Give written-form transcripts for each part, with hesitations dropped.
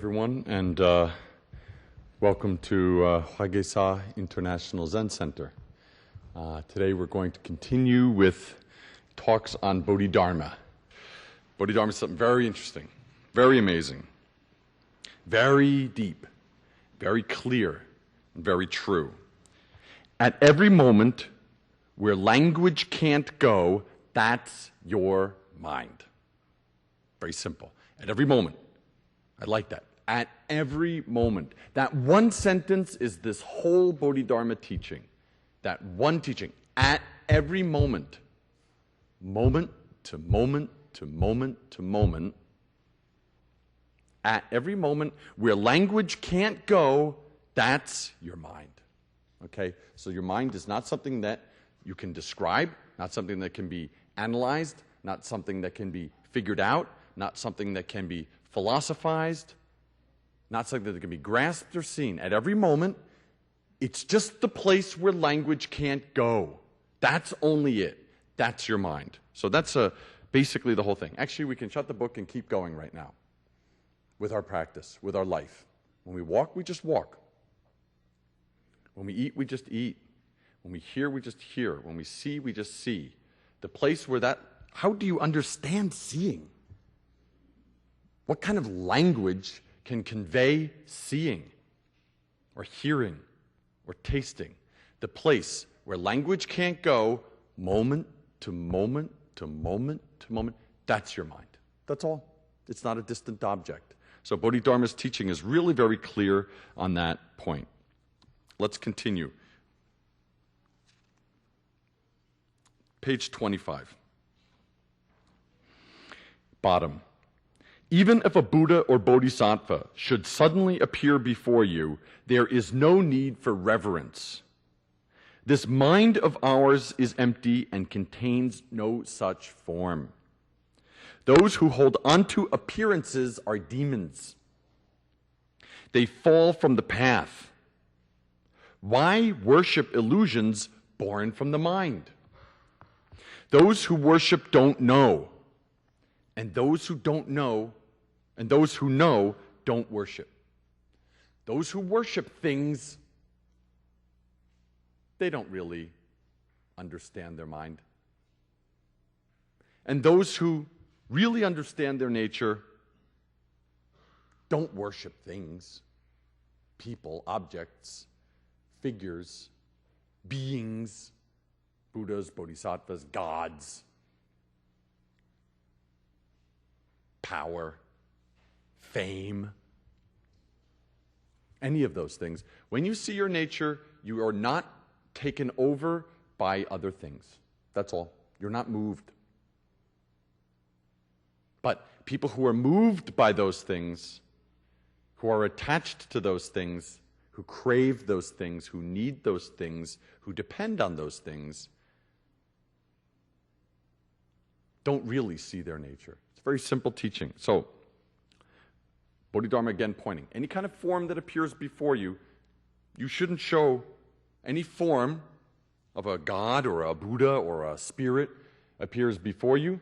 everyone, and welcome to Hwagesa International Zen Center. Today we're going to continue with talks on Bodhidharma. Bodhidharma is something very interesting, very amazing, very deep, very clear, and very true. At every moment where language can't go, that's your mind. Very simple. At every moment. I like that. At every moment. That one sentence is this whole Bodhidharma teaching. That one teaching. At every moment. Moment to moment to moment to moment. At every moment where language can't go, that's your mind. Okay? So your mind is not something that you can describe, not something that can be analyzed, not something that can be figured out, not something that can be philosophized, not something that can be grasped or seen. At every moment, it's just the place where language can't go. That's only it. That's your mind. So that's basically the whole thing. Actually, we can shut the book and keep going right now with our practice, with our life. When we walk, we just walk. When we eat, we just eat. When we hear, we just hear. When we see, we just see. The place where that, how do you understand seeing? What kind of language can convey seeing or hearing or tasting? The place where language can't go, moment to moment to moment to moment, that's your mind. That's all. It's not a distant object. So Bodhidharma's teaching is really very clear on that point. Let's continue. Page 25. Bottom. Even if a Buddha or Bodhisattva should suddenly appear before you, there is no need for reverence. This mind of ours is empty and contains no such form. Those who hold onto appearances are demons. They fall from the path. Why worship illusions born from the mind? Those who worship don't know, and those who don't know and those who know don't worship. Those who worship things, they don't really understand their mind. And those who really understand their nature don't worship things, people, objects, figures, beings, Buddhas, Bodhisattvas, gods, power, fame, any of those things. When you see your nature, you are not taken over by other things. That's all. You're not moved. But people who are moved by those things, who are attached to those things, who crave those things, who need those things, who depend on those things, don't really see their nature. It's a very simple teaching. So, Bodhidharma again pointing. Any kind of form that appears before you, you shouldn't show any form of a god or a Buddha or a spirit appears before you.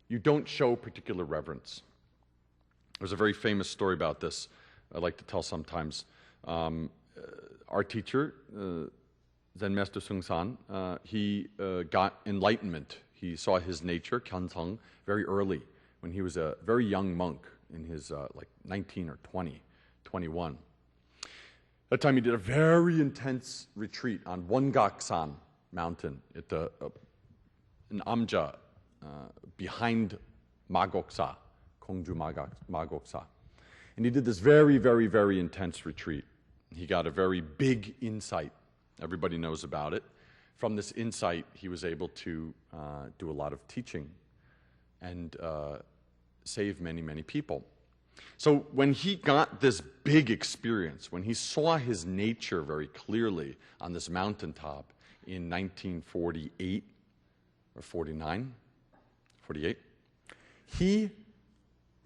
You don't show particular reverence. There's a very famous story about this I like to tell sometimes. Our teacher, Zen Master Seung-san, he got enlightenment. He saw his nature, Kyansung, very early when he was a very young monk in his like 19 or 20, 21. That time he did a very intense retreat on Hyon Gak Sunim mountain at in Amja, behind Magoksa, Kongju Magoksa. And he did this very, very, very intense retreat. He got a very big insight. Everybody knows about it. From this insight, he was able to do a lot of teaching and save many, many people. So when he got this big experience, when he saw his nature very clearly on this mountaintop in 1948 or 49, 48, he,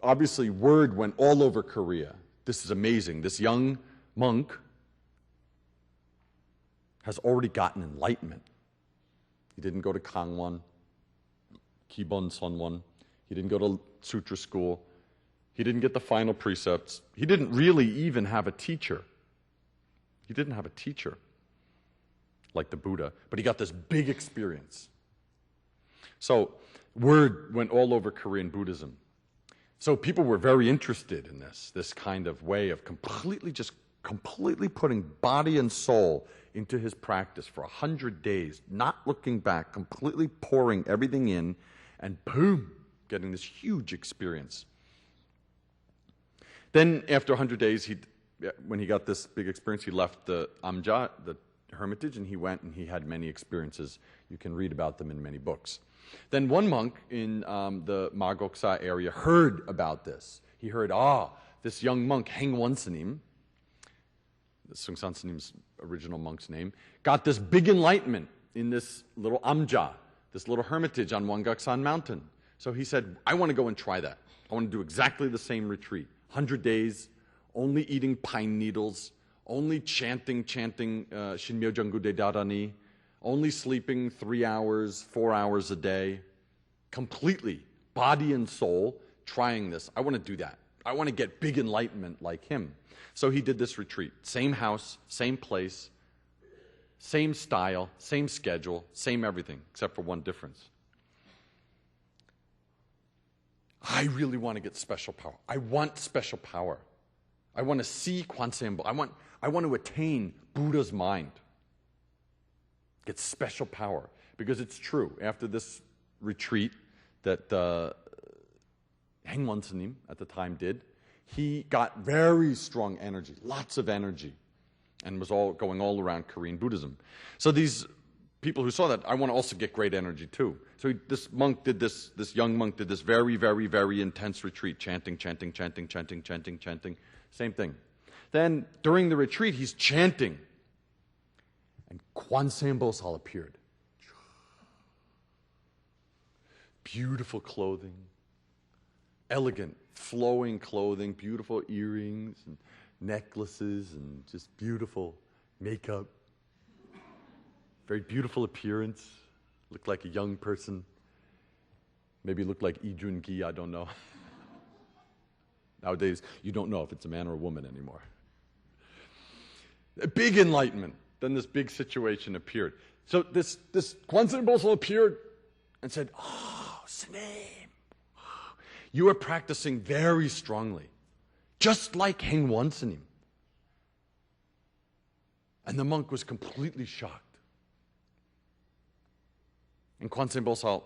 obviously word went all over Korea. This is amazing. This young monk has already gotten enlightenment. He didn't go to Kangwon, Kibon Sunwon. He didn't go to sutra school. He didn't get the final precepts. He didn't really even have a teacher. He didn't have a teacher like the Buddha, but he got this big experience. So word went all over Korean Buddhism. So people were very interested in this kind of way of completely putting body and soul into his practice for 100 days, not looking back, completely pouring everything in, and boom, getting this huge experience. Then after 100 days, when he got this big experience, he left the Amja, the hermitage, and he went and he had many experiences. You can read about them in many books. Then one monk in the Magoksa area heard about this. He heard, this young monk, Hyon Gak Sunim, Seungsan Sunim's original monk's name, got this big enlightenment in this little Amja, this little hermitage on Wangaksan Mountain. So he said, I want to go and try that. I want to do exactly the same retreat. 100 days, only eating pine needles, only chanting Shinmyo Junggu De Darani, only sleeping 3 hours, 4 hours a day, completely, body and soul, trying this. I want to do that. I want to get big enlightenment like him. So he did this retreat. Same house, same place, same style, same schedule, same everything, except for one difference. I really want to get special power. I want special power. I want to see Kwanseumbo. I want to attain Buddha's mind. Get special power. Because it's true, after this retreat that Hyon Gak Sunim at the time did, he got very strong energy, lots of energy, and was all going all around Korean Buddhism. So these people who saw that, I want to also get great energy too. So this young monk did this very, very, very intense retreat, chanting, same thing. Then during the retreat, he's chanting, and Kwanseumbo appeared. Beautiful clothing, elegant, flowing clothing, beautiful earrings and necklaces, and just beautiful makeup. Very beautiful appearance. Looked like a young person. Maybe looked like Lee Jun-gi, I don't know. Nowadays, you don't know if it's a man or a woman anymore. A big enlightenment. Then this big situation appeared. So this Kwanseumbo appeared and said, Sunim, you are practicing very strongly, just like Hyon Gak Sunim. And the monk was completely shocked. And Kwanseumbo,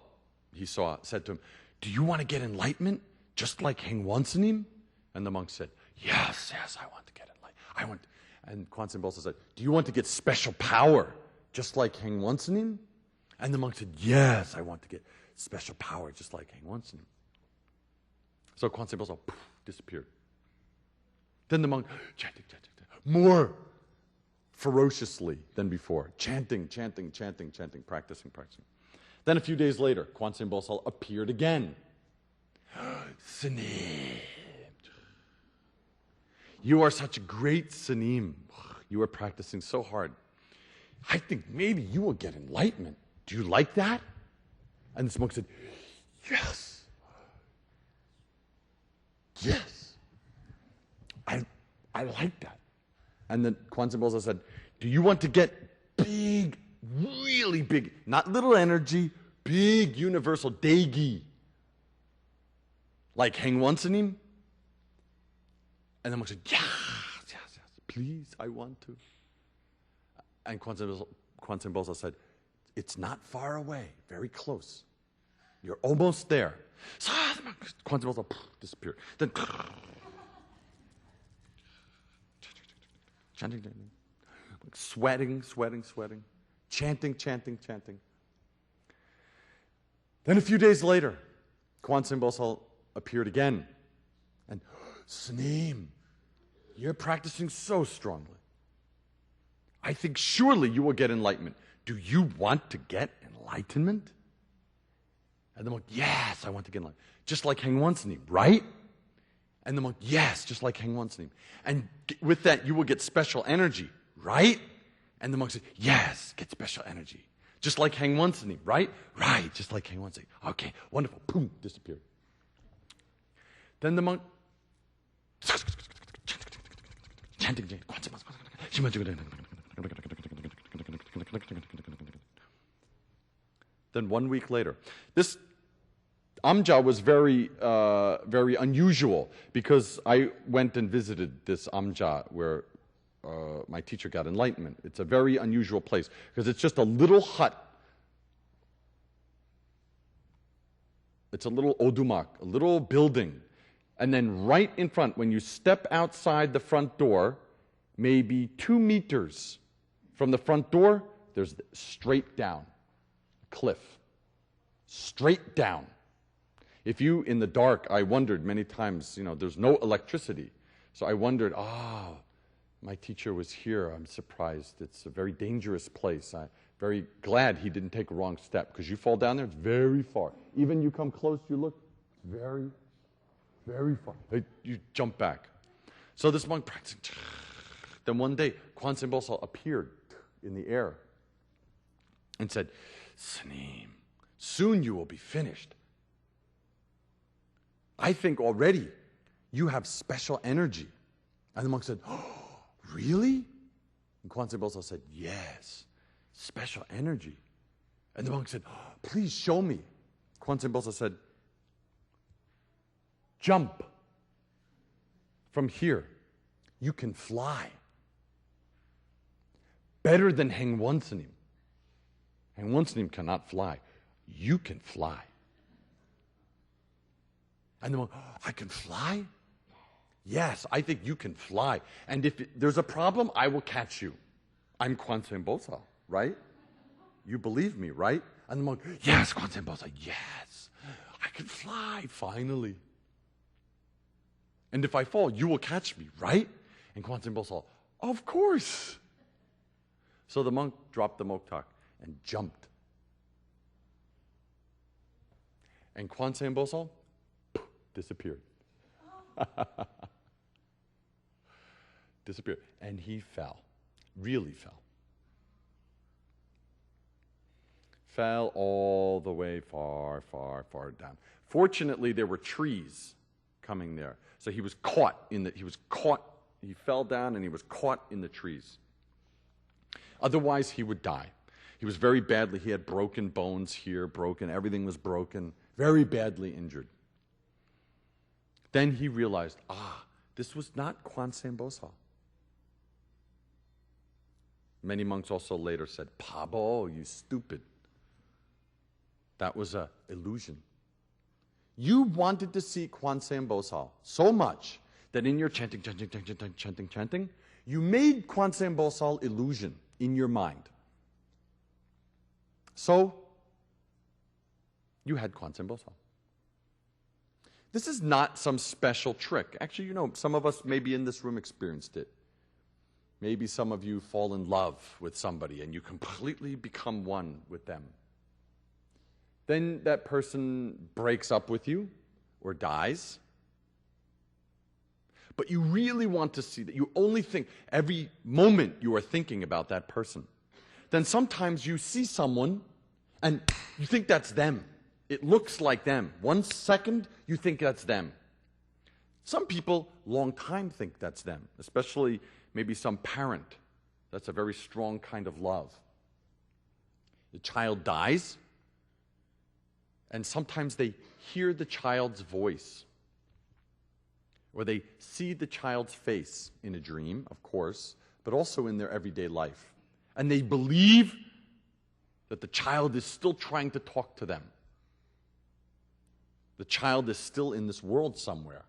he said to him, do you want to get enlightenment just like Hyon Gak Sunim? And the monk said, yes, I want to get enlightenment. And Kwanseumbo said, do you want to get special power just like Hyon Gak Sunim? And the monk said, yes, I want to get special power just like Hyon Gak Sunim. So Kwanseumbo disappeared. Then the monk chanting, more ferociously than before, chanting, practicing. Then a few days later, Kwanseumbo appeared again. Sunim, you are such a great Sunim. You are practicing so hard. I think maybe you will get enlightenment. Do you like that? And this monk said, yes. I like that. And then Kwanseumbo said, do you want to get big, really big, not little energy, big universal daegi, like Hyon Gak Sunim? And the monk said, yes, please, I want to. And Kwanseumbo said, it's not far away, very close. You're almost there. So Kwanseumbo disappeared. Then chanting, sweating, chanting. Then a few days later, Kwanseumbo appeared again. And Sunim, you're practicing so strongly. I think surely you will get enlightenment. Do you want to get enlightenment? And the monk, yes, I want to get enlightenment. Just like Hyon Gak Sunim, right? And the monk, yes, just like Hyon Gak Sunim. And with that, you will get special energy, right? And the monk said, yes, get special energy. Just like Hyon Gak Sunim, right? Right, just like Hyon Gak Sunim. Okay, wonderful. Boom, disappeared. Then the monk chanting. Then 1 week later, this Amja was very unusual because I went and visited this Amja where my teacher got enlightenment. It's a very unusual place because it's just a little hut. It's a little odumak, a little building. And then right in front, when you step outside the front door, maybe 2 meters from the front door, there's straight down, a cliff. Straight down. If you, in the dark, I wondered many times, there's no electricity. So I wondered, my teacher was here. I'm surprised. It's a very dangerous place. I'm very glad he didn't take a wrong step because you fall down there, it's very far. Even you come close, you look, very, very far. You jump back. So this monk practicing. Then one day, Kwanzaa Bosal appeared in the air and said, Sunim, soon you will be finished. I think already you have special energy. And the monk said, oh, really? And Kwanzaa Bosal said, yes, special energy. And the monk said, oh, please show me. Kwanzaa Bosal said, jump from here. You can fly. Better than Hyon Gak Sunim. Hyon Gak Sunim cannot fly. You can fly. And the monk, oh, I can fly? Yes, I think you can fly. And if there's a problem, I will catch you. I'm Kwanzaa Bosal, right? You believe me, right? And the monk, yes, Kwanzaa Bosal, yes. I can fly, finally. And if I fall, you will catch me, right? And Kwanzaa Bosal, of course. So the monk dropped the moktak and jumped. And Kwanzaa Bosal disappeared. Disappeared. And he fell. Really fell. Fell all the way far, far, far down. Fortunately, there were trees coming there. So he was caught he fell down and he was caught in the trees. Otherwise, he would die. He was very badly, he had broken bones here, everything was broken, very badly injured. Then he realized, this was not Kwanzaa Bosal. Many monks also later said, Pabo, you stupid. That was an illusion. You wanted to see Kwanzaa Bosal so much that in your chanting, you made Kwanzaa Bosal illusion in your mind. So, you had Kwanzaa Bosal. This is not some special trick. Actually, some of us maybe in this room experienced it. Maybe some of you fall in love with somebody and you completely become one with them. Then that person breaks up with you or dies. But you really want to see that. You only think, every moment you are thinking about that person. Then sometimes you see someone and you think that's them. It looks like them. 1 second, you think that's them. Some people, long time, think that's them, especially maybe some parent. That's a very strong kind of love. The child dies, and sometimes they hear the child's voice, or they see the child's face in a dream, of course, but also in their everyday life. And they believe that the child is still trying to talk to them. The child is still in this world somewhere.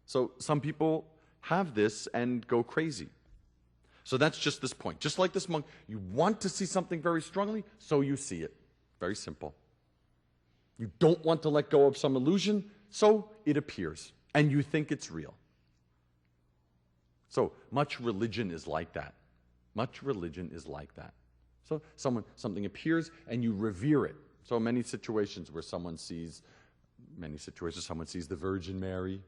So some people have this and go crazy. So that's just this point. Just like this monk, you want to see something very strongly, so you see it. Very simple. You don't want to let go of some illusion, so it appears. And you think it's real. So much religion is like that. Much religion is like that. So something appears and you revere it. So many situations where someone sees the Virgin Mary.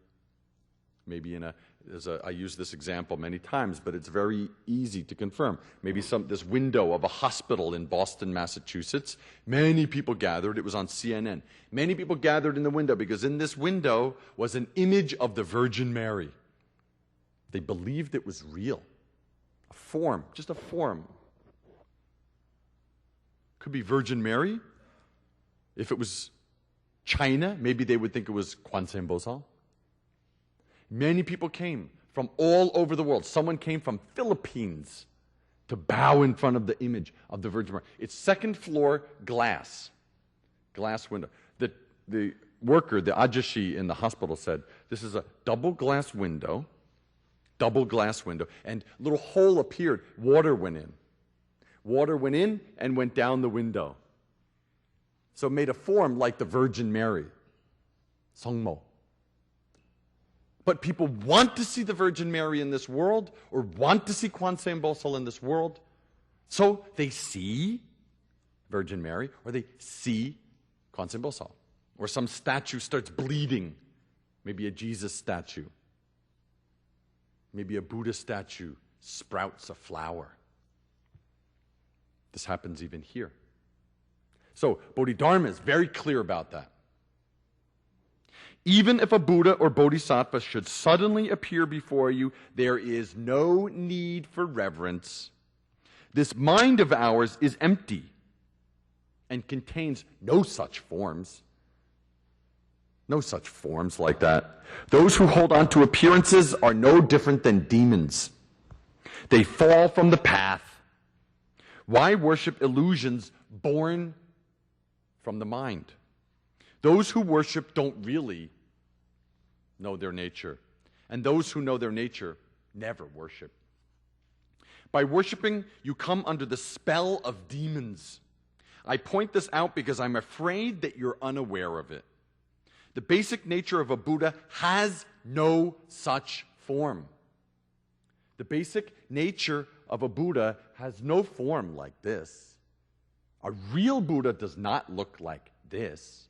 Maybe I use this example many times, but it's very easy to confirm. Maybe this window of a hospital in Boston, Massachusetts. Many people gathered. It was on CNN. Many people gathered in the window because in this window was an image of the Virgin Mary. They believed it was real. A form, just a form. Could be Virgin Mary. If it was China, maybe they would think it was Kwanseum Bosal. Many people came from all over the world. Someone came from Philippines to bow in front of the image of the Virgin Mary. It's second floor glass window. The worker, the ajashi in the hospital said, this is a double glass window, and a little hole appeared. Water went in. Water went in and went down the window. So it made a form like the Virgin Mary. Songmo. But people want to see the Virgin Mary in this world, or want to see Kwanseum Bosal in this world. So they see Virgin Mary, or they see Kwanseum Bosal. Or some statue starts bleeding. Maybe a Jesus statue. Maybe a Buddha statue sprouts a flower. This happens even here. So Bodhidharma is very clear about that. Even if a Buddha or Bodhisattva should suddenly appear before you, there is no need for reverence. This mind of ours is empty and contains no such forms. No such forms like that. Those who hold on to appearances are no different than demons. They fall from the path. Why worship illusions born from the mind? Those who worship don't really know their nature. And those who know their nature never worship. By worshiping, you come under the spell of demons. I point this out because I'm afraid that you're unaware of it. The basic nature of a Buddha has no such form. The basic nature of a Buddha has no form like this. A real Buddha does not look like this.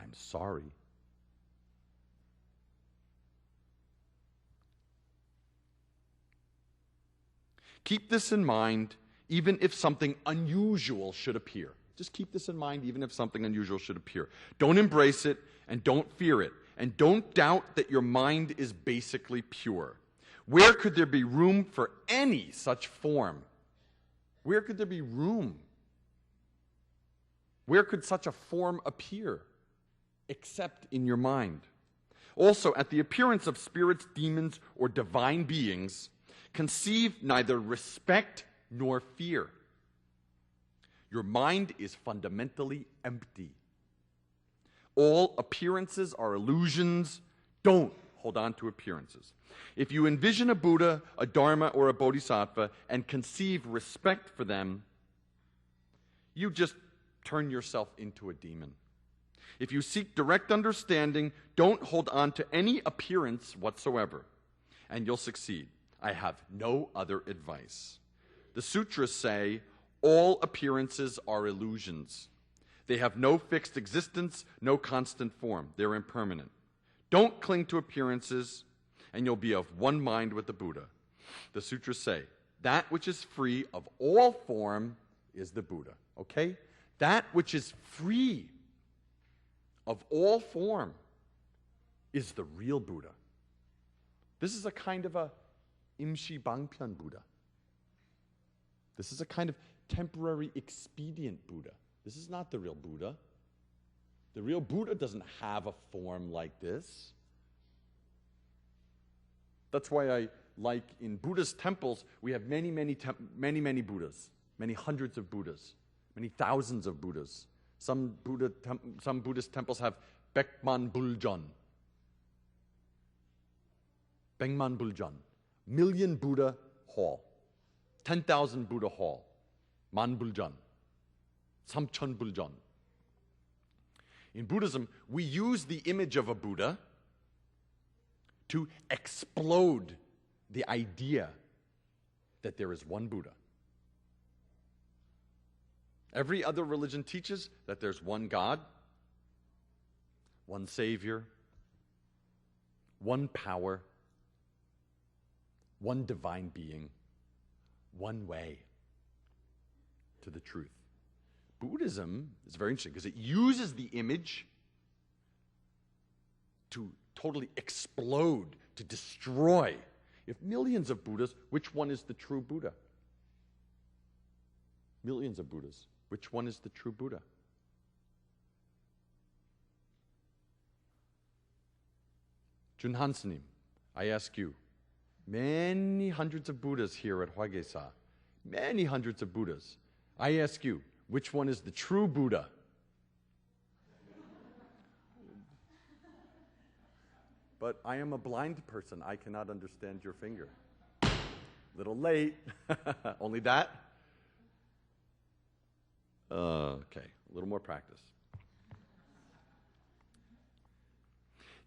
I'm sorry. Keep this in mind, even if something unusual should appear. Just keep this in mind, even if something unusual should appear. Don't embrace it, and don't fear it. And don't doubt that your mind is basically pure. Where could there be room for any such form? Where could there be room? Where could such a form appear? Except in your mind. Also, at the appearance of spirits, demons, or divine beings, conceive neither respect nor fear. Your mind is fundamentally empty. All appearances are illusions. Don't hold on to appearances. If you envision a Buddha, a Dharma, or a Bodhisattva and conceive respect for them, you just turn yourself into a demon. If you seek direct understanding, don't hold on to any appearance whatsoever, and you'll succeed. I have no other advice. The sutras say, all appearances are illusions. They have no fixed existence, no constant form. They're impermanent. Don't cling to appearances, and you'll be of one mind with the Buddha. The sutras say, that which is free of all form is the Buddha. Okay? That which is free of all form is the real Buddha. This is a kind of a Imshi Bangpyan Buddha. This is a kind of temporary expedient Buddha. This is not the real Buddha. The real Buddha doesn't have a form like this. That's why I like in Buddhist temples, we have many Buddhas, many hundreds of Buddhas, many thousands of Buddhas. Some Buddhist temples have Bekman Buljan. Bengman Buljan. Million Buddha Hall. 10,000 Buddha Hall. Man Buljan. Samchon Buljan. In Buddhism, we use the image of a Buddha to explode the idea that there is one Buddha. Every other religion teaches that there's one God, one Savior, one power, one divine being, one way to the truth. Buddhism is very interesting because it uses the image to totally explode, to destroy. If millions of Buddhas, which one is the true Buddha? Millions of Buddhas, which one is the true Buddha? Hyon Gak Sunim, I ask you, many hundreds of Buddhas here at Hwagesa, many hundreds of Buddhas, I ask you, which one is the true Buddha? But I am a blind person. I cannot understand your finger. Little late. Only that? Okay, a little more practice.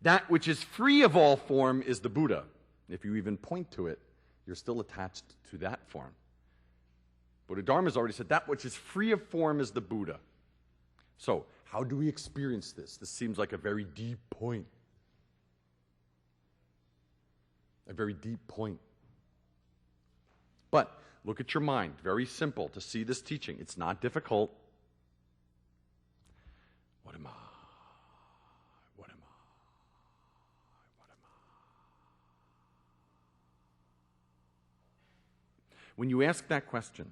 That which is free of all form is the Buddha. If you even point to it, you're still attached to that form. Bodhidharma has already said that which is free of form is the Buddha. So, how do we experience this? This seems like a very deep point. A very deep point. But look at your mind. Very simple to see this teaching. It's not difficult. What am I? What am I? What am I? When you ask that question,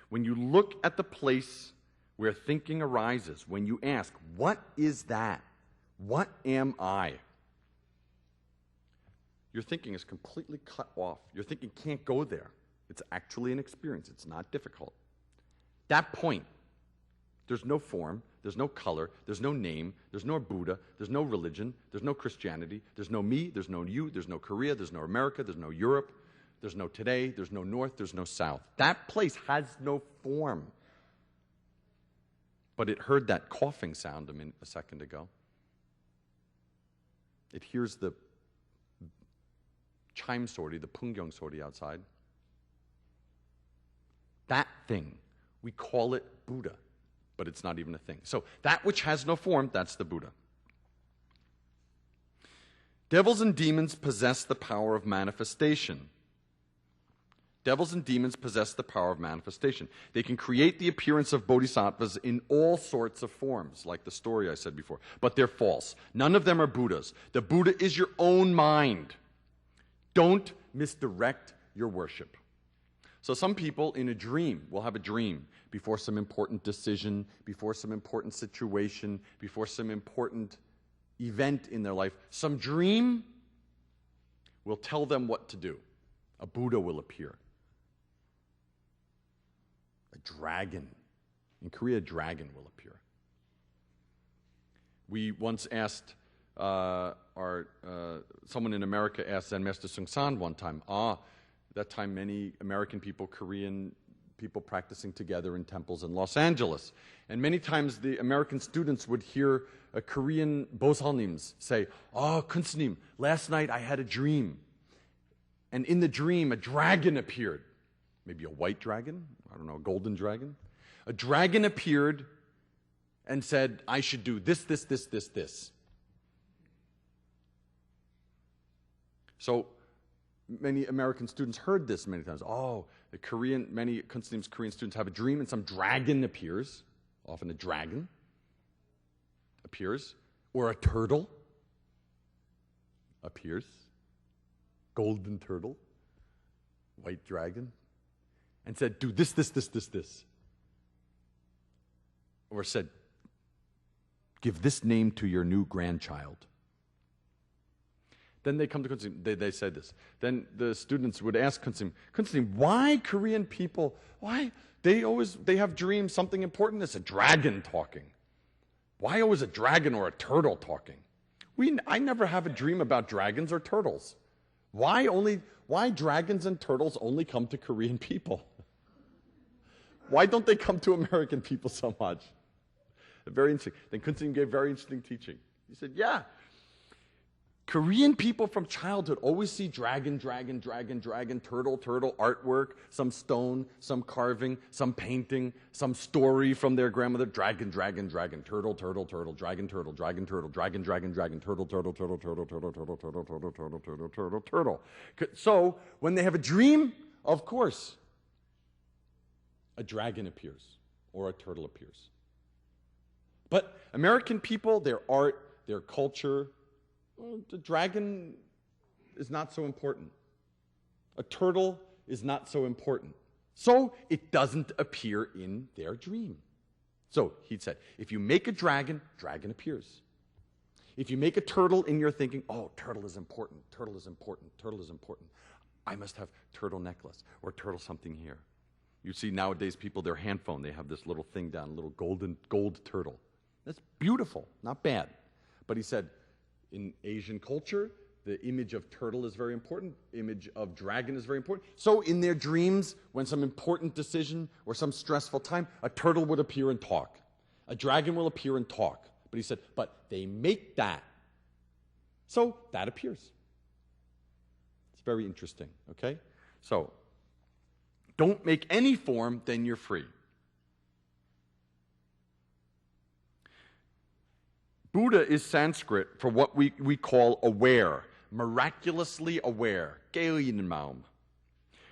when you look at the place where thinking arises, when you ask, what is that? What am I? Your thinking is completely cut off. Your thinking can't go there. It's actually an experience. It's not difficult. That point, there's no form, there's no color, there's no name, there's no Buddha, there's no religion, there's no Christianity, there's no me, there's no you, there's no Korea, there's no America, there's no Europe, there's no today, there's no north, there's no south. That place has no form. But it heard that coughing sound a second ago. It hears the chime sortie, the pungyong sortie outside. That thing, we call it Buddha, but it's not even a thing. So that which has no form, that's the Buddha. Devils and demons possess the power of manifestation. Devils and demons possess the power of manifestation. They can create the appearance of bodhisattvas in all sorts of forms, like the story I said before, but they're false. None of them are Buddhas. The Buddha is your own mind. Don't misdirect your worship. So some people in a dream will have a dream before some important decision, before some important situation, before some important event in their life. Some dream will tell them what to do. A Buddha will appear. A dragon. In Korea, a dragon will appear. We once asked someone in America asked Zen Master Seung-san one time, that time many American people, Korean people practicing together in temples in Los Angeles. And many times the American students would hear Korean bosalnims say, Khun Sunim, last night I had a dream. And in the dream, a dragon appeared. Maybe a white dragon, I don't know, a golden dragon. A dragon appeared and said, I should do this, this, this, this, this. So many American students heard this many times. Many Khun Sunim's Korean students have a dream and some dragon appears. Often a dragon appears. Or a turtle appears. Golden turtle. White dragon. And said, do this, this, this, this, this. Or said, give this name to your new grandchild. Then they come to Khun Sunim, they say this. Then the students would ask Khun Sunim, why Korean people, why? They have dreams, something important, it's a dragon talking. Why always a dragon or a turtle talking? I never have a dream about dragons or turtles. Why dragons and turtles only come to Korean people? Why don't they come to American people so much? Very interesting. Then Khun Sunim gave very interesting teaching. He said, Korean people from childhood always see dragon, dragon, dragon, dragon, turtle, turtle, artwork, some stone, some carving, some painting, some story from their grandmother, dragon, dragon, dragon, turtle, turtle, turtle, dragon, turtle, dragon, turtle, dragon, dragon, dragon, turtle, turtle, turtle, turtle, turtle, turtle, turtle, turtle, turtle, turtle, turtle, turtle. So when they have a dream, of course, a dragon appears or a turtle appears. But American people, their art, their culture, the dragon is not so important. A turtle is not so important. So it doesn't appear in their dream. So he said, if you make a dragon, dragon appears. If you make a turtle in your thinking, oh, turtle is important, turtle is important, turtle is important. I must have turtle necklace or turtle something here. You see nowadays people, their hand phone, they have this little thing down, a little gold turtle. That's beautiful, not bad. But he said, in Asian culture, the image of turtle is very important. Image of dragon is very important. So in their dreams, when some important decision or some stressful time, a turtle would appear and talk. A dragon will appear and talk. But he said, but they make that. So that appears. It's very interesting, okay? So don't make any form, then you're free. Buddha is Sanskrit for what we call aware, miraculously aware, 깨어있는 마음.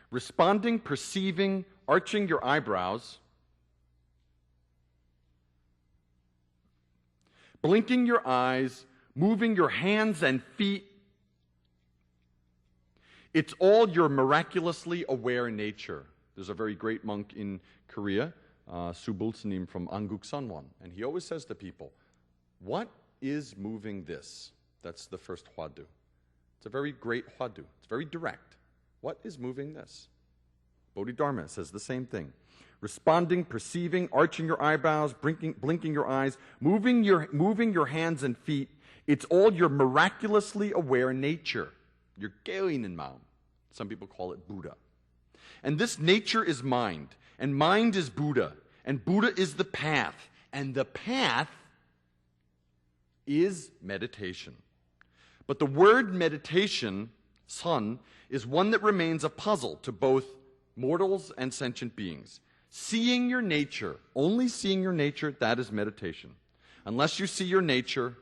Responding, perceiving, arching your eyebrows, blinking your eyes, moving your hands and feet. It's all your miraculously aware nature. There's a very great monk in Korea, Subul Sunim from Anguk Sunwon, and he always says to people, what is moving this? That's the first hwadu. It's a very great hwadu. It's very direct. What is moving this? Bodhidharma says the same thing. Responding, perceiving, arching your eyebrows, blinking your eyes, moving your hands and feet. It's all your miraculously aware nature. Your 깨어있는 마음. Some people call it Buddha. And this nature is mind. And mind is Buddha. And Buddha is the path. And the path is meditation. But the word meditation, son, is one that remains a puzzle to both mortals and sentient beings. Seeing your nature, only seeing your nature, that is meditation. Unless you see your nature,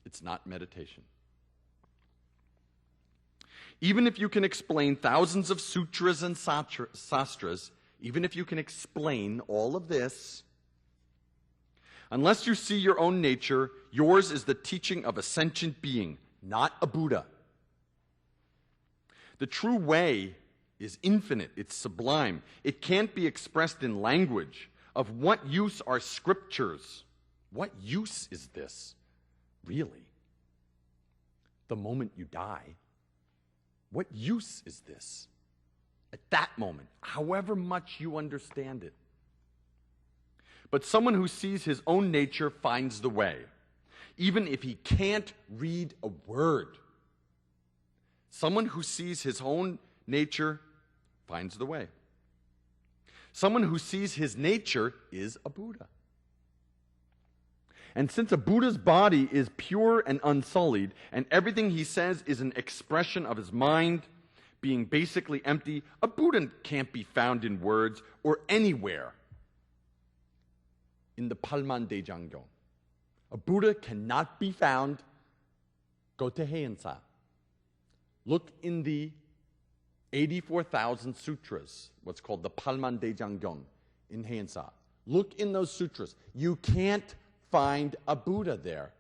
it's not meditation. Even if you can explain thousands of sutras and sastras, even if you can explain all of this, unless you see your own nature, yours is the teaching of a sentient being, not a Buddha. The true way is infinite, it's sublime. It can't be expressed in language. Of what use are scriptures? What use is this, really? The moment you die, what use is this? At that moment, however much you understand it. But someone who sees his own nature finds the way, even if he can't read a word. Someone who sees his own nature finds the way. Someone who sees his nature is a Buddha. And since a Buddha's body is pure and unsullied, and everything he says is an expression of his mind being basically empty, a Buddha can't be found in words or anywhere in the Palmandaejangyong. A Buddha cannot be found. Go to Hyensa. Look in the 84,000 sutras, what's called the Palmandaejangyong in Hyensa. Look in those sutras. You can't find a Buddha there.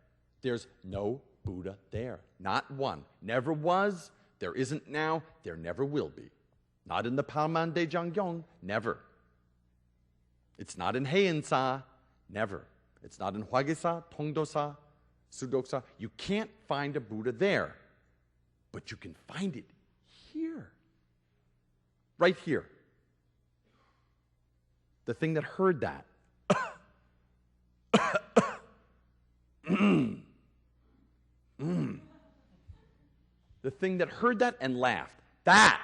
There's no Buddha there. Not one. Never was. There isn't now. There never will be. Not in the Palmandaejangyong. Never. It's not in Hyensa. Never. It's not in Hwagesa, Tongdosa, Sudoksa. You can't find a Buddha there. But you can find it here. Right here. The thing that heard that. The thing that heard that and laughed. That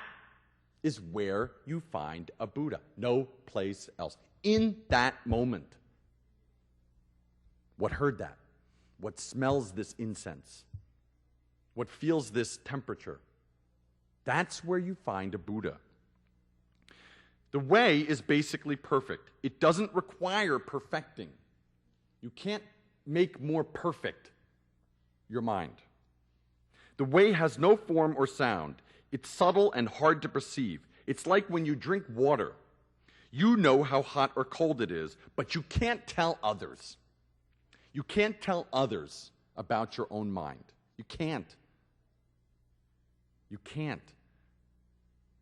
is where you find a Buddha. No place else. In that moment. What heard that? What smells this incense? What feels this temperature? That's where you find a Buddha. The way is basically perfect. It doesn't require perfecting. You can't make more perfect your mind. The way has no form or sound. It's subtle and hard to perceive. It's like when you drink water. You know how hot or cold it is, but you can't tell others. You can't tell others about your own mind. You can't. You can't.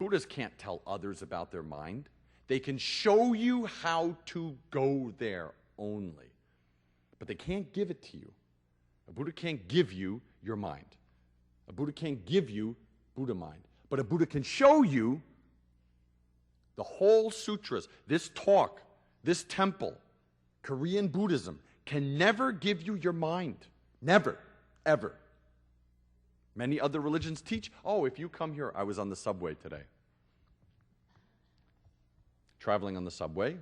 Buddhas can't tell others about their mind. They can show you how to go there only. But they can't give it to you. A Buddha can't give you your mind. A Buddha can't give you Buddha mind. But a Buddha can show you the whole sutras, this talk, this temple, Korean Buddhism can never give you your mind. Never, ever. Many other religions teach, oh, if you come here, I was on the subway today. Traveling on the subway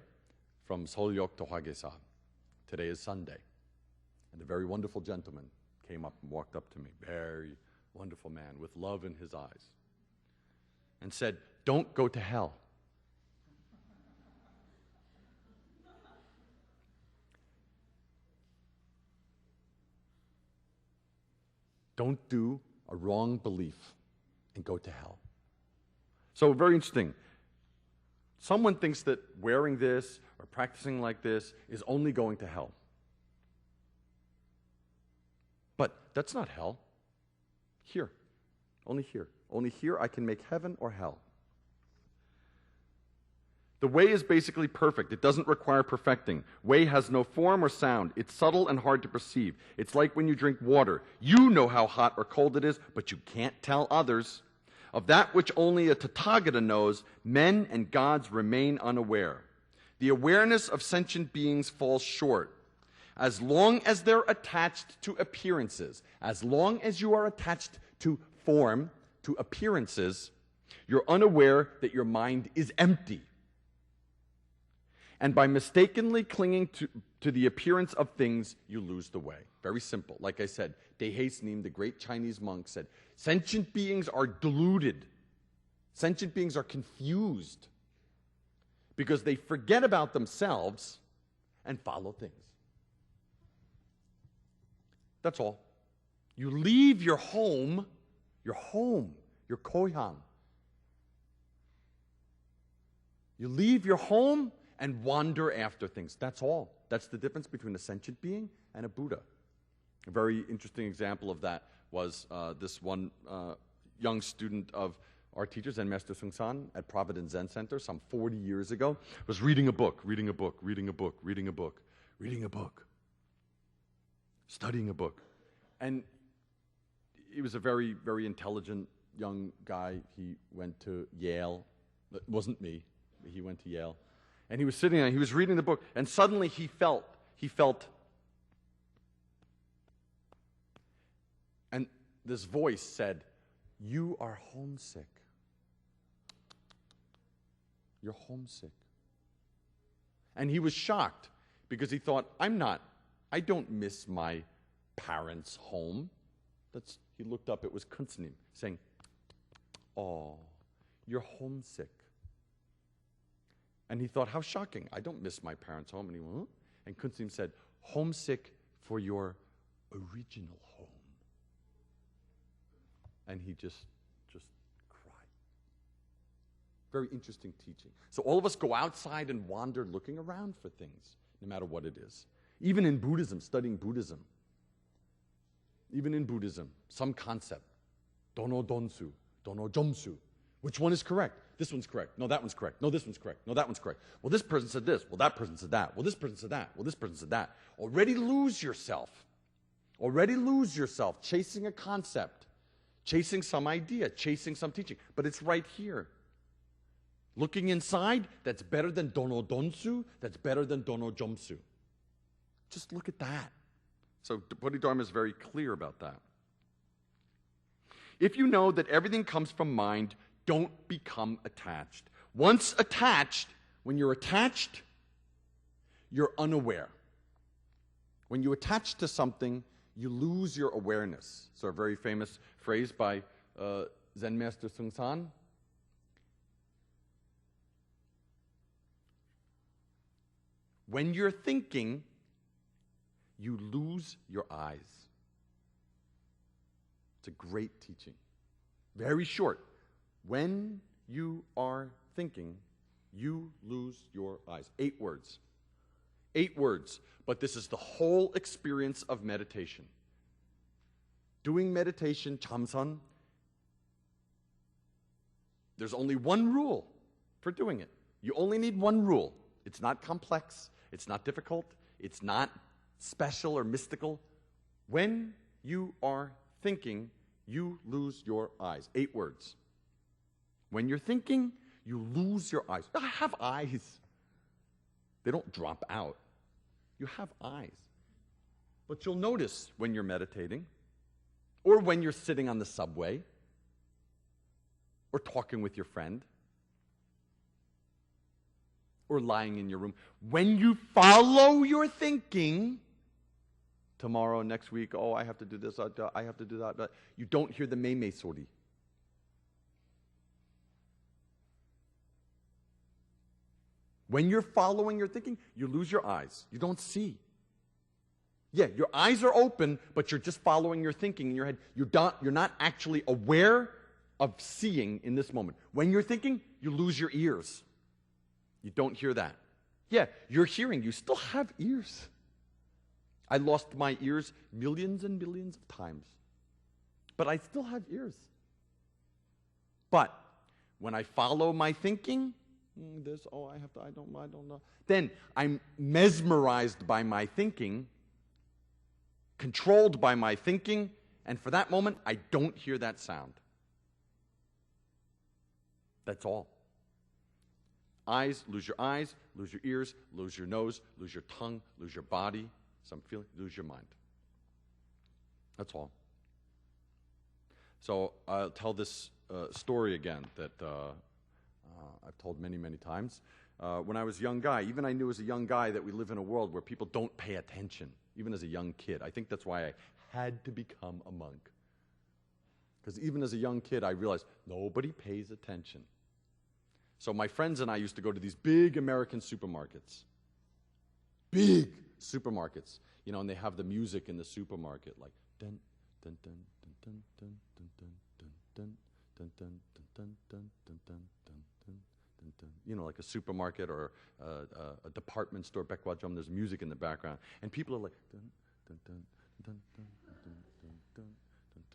from Seoul-yok to Hwagesan. Today is Sunday. And a very wonderful gentleman came up and walked up to me, very wonderful man with love in his eyes, and said, don't go to hell. Don't do a wrong belief and go to hell. So very interesting. Someone thinks that wearing this or practicing like this is only going to hell. But that's not hell. Here. Only here. Only here I can make heaven or hell. The way is basically perfect. It doesn't require perfecting. Way has no form or sound. It's subtle and hard to perceive. It's like when you drink water. You know how hot or cold it is, but you can't tell others. Of that which only a Tathagata knows, men and gods remain unaware. The awareness of sentient beings falls short. As long as they're attached to appearances, as long as you are attached to form, to appearances, you're unaware that your mind is empty. And by mistakenly clinging to the appearance of things, you lose the way. Very simple. Like I said, Hyon Gak Sunim, the great Chinese monk, said, sentient beings are deluded. Sentient beings are confused because they forget about themselves and follow things. That's all. You leave your home, your kohyang. You leave your home and wander after things. That's all. That's the difference between a sentient being and a Buddha. A very interesting example of that was this one young student of our teacher, Zen Master Seung San, at Providence Zen Center some 40 years ago, was reading a book, studying a book. And he was a very, very intelligent young guy. He went to Yale. It wasn't me. He went to Yale. And he was sitting there, he was reading the book, and suddenly he felt, and this voice said, you are homesick. You're homesick. And he was shocked because he thought, I don't miss my parents' home. He looked up, it was Kunsunim, saying, oh, you're homesick. And he thought, how shocking. I don't miss my parents' home. And he went, huh? And Kunsunim said, homesick for your original home. And he just cried. Very interesting teaching. So all of us go outside and wander looking around for things, no matter what it is. Even in Buddhism, studying Buddhism. Even in Buddhism, some concept. Dono donsu, dono jomsu. Which one is correct? This one's correct. No, that one's correct. No, this one's correct. No, that one's correct. Well, this person said this. Well, that person said that. Well, this person said that. Well, this person said that. Already lose yourself. Already lose yourself chasing a concept, chasing some idea, chasing some teaching. But it's right here. Looking inside, that's better than dono donsu. That's better than dono jomsu. Just look at that. So Bodhidharma is very clear about that. If you know that everything comes from mind, don't become attached. Once attached, when you're attached, you're unaware. When you attach to something, you lose your awareness. So a very famous phrase by Zen Master Seung San. When you're thinking, you lose your eyes. It's a great teaching. Very short. When you are thinking, you lose your eyes. 8 words. 8 words. But this is the whole experience of meditation. Doing meditation, chamsan, There's only one rule for doing it. You only need one rule. It's not complex. It's not difficult. It's not special or mystical. When you are thinking, you lose your eyes. 8 words. When you're thinking, you lose your eyes. I have eyes. They don't drop out. You have eyes. But you'll notice when you're meditating, or when you're sitting on the subway, or talking with your friend, or lying in your room, when you follow your thinking, tomorrow, next week, oh, I have to do this, I have to do that, but you don't hear the mei sori. When you're following your thinking, you lose your eyes. You don't see. Yeah, your eyes are open, but you're just following your thinking in your head. You're not actually aware of seeing in this moment. When you're thinking, you lose your ears. You don't hear that. Yeah, you're hearing. You still have ears. I lost my ears millions and millions of times. But I still have ears. But when I follow my thinking, I don't know. Then I'm mesmerized by my thinking, controlled by my thinking, and for that moment, I don't hear that sound. That's all. Lose your eyes, lose your ears, lose your nose, lose your tongue, lose your body, some feeling, lose your mind. That's all. So I'll tell this story again that I've told many, many times. When I was a young guy, even I knew as a young guy that we live in a world where people don't pay attention, even as a young kid. I think that's why I had to become a monk. Because even as a young kid, I realized nobody pays attention. So my friends and I used to go to these big American supermarkets. Big supermarkets. You know, and they have the music in the supermarket, like dun dun dun dun dun dun dun dun dun dun dun dun dun dun dun dun. You know, like a supermarket or a department store, Bekwajam, there's music in the background. And people are like, dun, dun, dun, dun, dun, dun, dun, dun,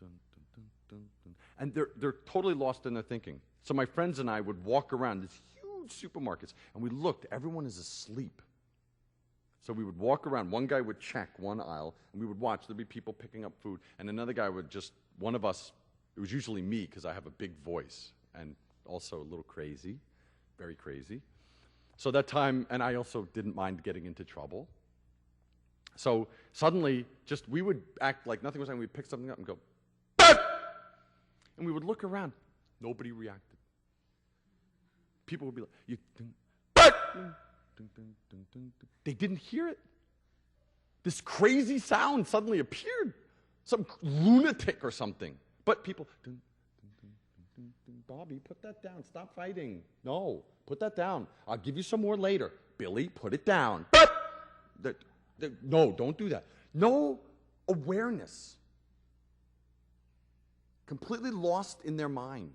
dun, dun, dun, dun, dun. And they're totally lost in their thinking. So my friends and I would walk around these huge supermarkets, and we looked, everyone is asleep. So we would walk around, one guy would check one aisle, and we would watch, there'd be people picking up food, and another guy would one of us, it was usually me, because I have a big voice, and also a little crazy. Very crazy. So that time, and I also didn't mind getting into trouble. So suddenly, we would act like nothing was happening. We'd pick something up and go, "But!" And we would look around. Nobody reacted. People would be like, "You, but!" They didn't hear it. This crazy sound suddenly appeared. Some lunatic or something. But people, Bobby, put that down. Stop fighting. No, put that down. I'll give you some more later. Billy, put it down. But no, don't do that. No awareness. Completely lost in their mind.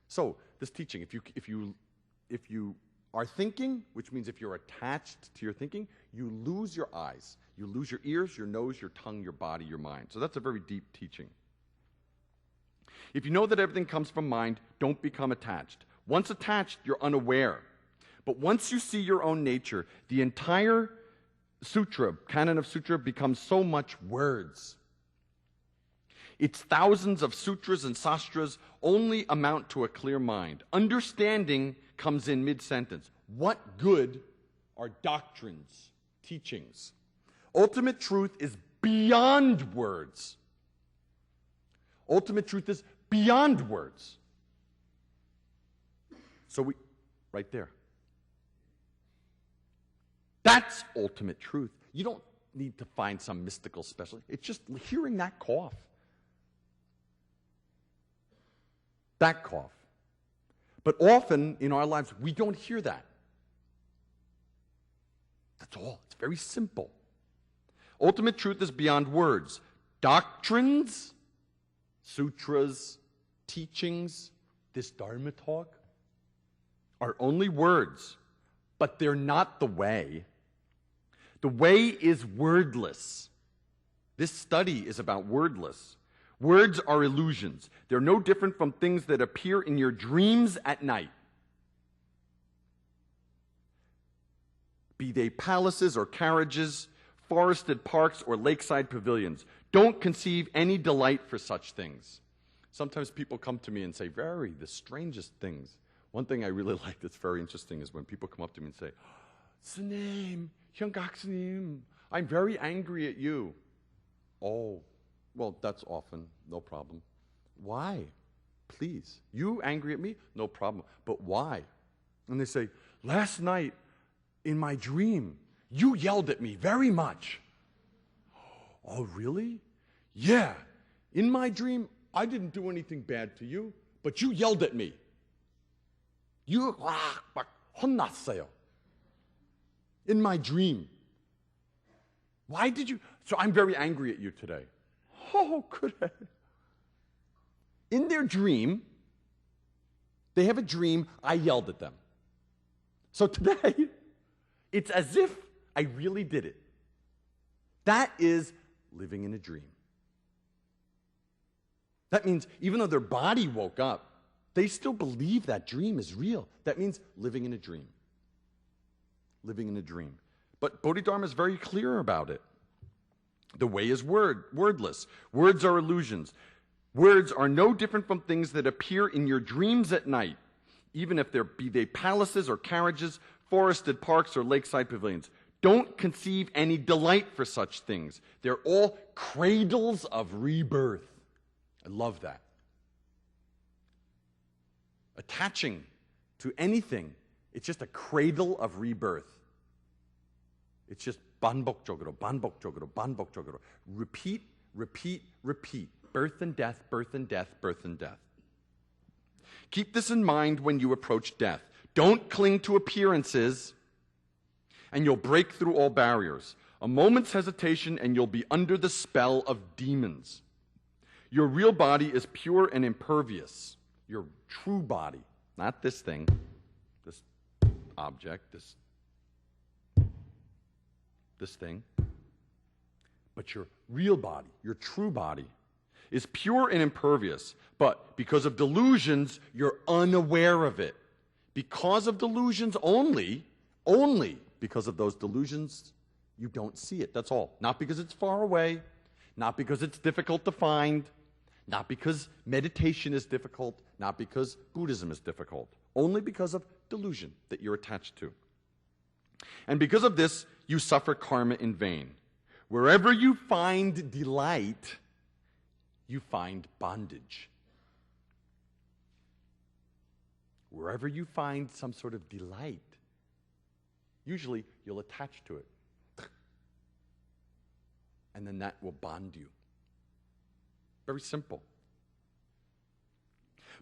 So this teaching, if you are thinking, which means if you're attached to your thinking, you lose your eyes. You lose your ears, your nose, your tongue, your body, your mind. So that's a very deep teaching. If you know that everything comes from mind, don't become attached. Once attached, you're unaware. But once you see your own nature, the entire sutra, canon of sutra, becomes so much words. Its thousands of sutras and sastras only amount to a clear mind. Understanding comes in mid-sentence. What good are doctrines, teachings? Ultimate truth is beyond words. Ultimate truth is beyond words. So right there. That's ultimate truth. You don't need to find some mystical specialty. It's just hearing that cough. That cough. But often in our lives, we don't hear that. That's all. It's very simple. Ultimate truth is beyond words. Doctrines, sutras, teachings, this Dharma talk are only words, but they're not the way. The way is wordless. This study is about wordless. Words are illusions. They're no different from things that appear in your dreams at night. Be they palaces or carriages, forested parks or lakeside pavilions. Don't conceive any delight for such things. Sometimes people come to me and say, the strangest things. One thing I really like that's very interesting is when people come up to me and say, Sunim, Hyon Gak Sunim, I'm very angry at you. Oh, well, that's often, no problem. Why? Please. You angry at me? No problem. But why? And they say, last night in my dream, you yelled at me very much. Oh, really? Yeah. In my dream, I didn't do anything bad to you, but you yelled at me. You 막 혼났어요. In my dream. Why did you? So I'm very angry at you today. Oh, good. In their dream, they have a dream, I yelled at them. So today, it's as if I really did it. That is living in a dream. That means even though their body woke up, they still believe that dream is real. That means living in a dream. Living in a dream. But Bodhidharma is very clear about it. The way is wordless. Words are illusions. Words are no different from things that appear in your dreams at night, even if be they palaces or carriages, forested parks or lakeside pavilions. Don't conceive any delight for such things. They're all cradles of rebirth. I love that. Attaching to anything, it's just a cradle of rebirth. It's just 반복적으로, 반복적으로, 반복적으로. Repeat, repeat, repeat. Birth and death, birth and death, birth and death. Keep this in mind when you approach death. Don't cling to appearances, and you'll break through all barriers. A moment's hesitation, and you'll be under the spell of demons. Your real body is pure and impervious. Your true body, not this thing, this object, this thing, but your real body, your true body, is pure and impervious. But because of delusions, you're unaware of it. Because of delusions only because of those delusions, you don't see it. That's all. Not because it's far away, not because it's difficult to find, not because meditation is difficult, not because Buddhism is difficult. Only because of delusion that you're attached to. And because of this, you suffer karma in vain. Wherever you find delight, you find bondage. Wherever you find some sort of delight, usually you'll attach to it. And then that will bond you. Very simple.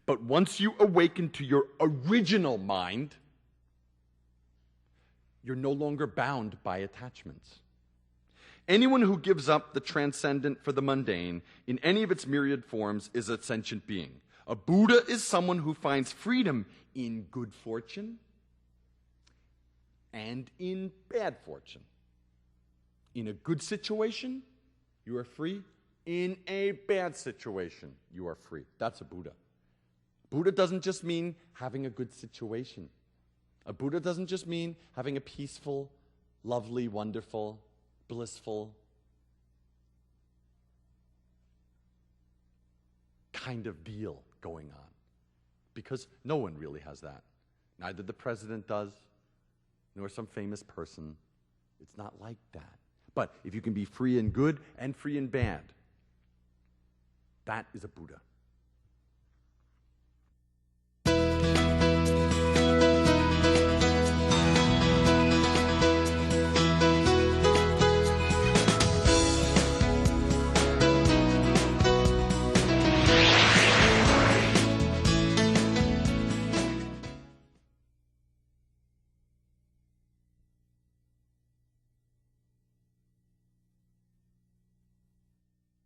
But once you awaken to your original mind, you're no longer bound by attachments. Anyone who gives up the transcendent for the mundane in any of its myriad forms is a sentient being. A Buddha is someone who finds freedom in good fortune and in bad fortune. In a good situation, you are free. In a bad situation, you are free. That's a Buddha. Buddha doesn't just mean having a good situation. A Buddha doesn't just mean having a peaceful, lovely, wonderful, blissful kind of deal going on. Because no one really has that. Neither the president does, nor some famous person. It's not like that. But if you can be free in good and free in bad, that is a Buddha.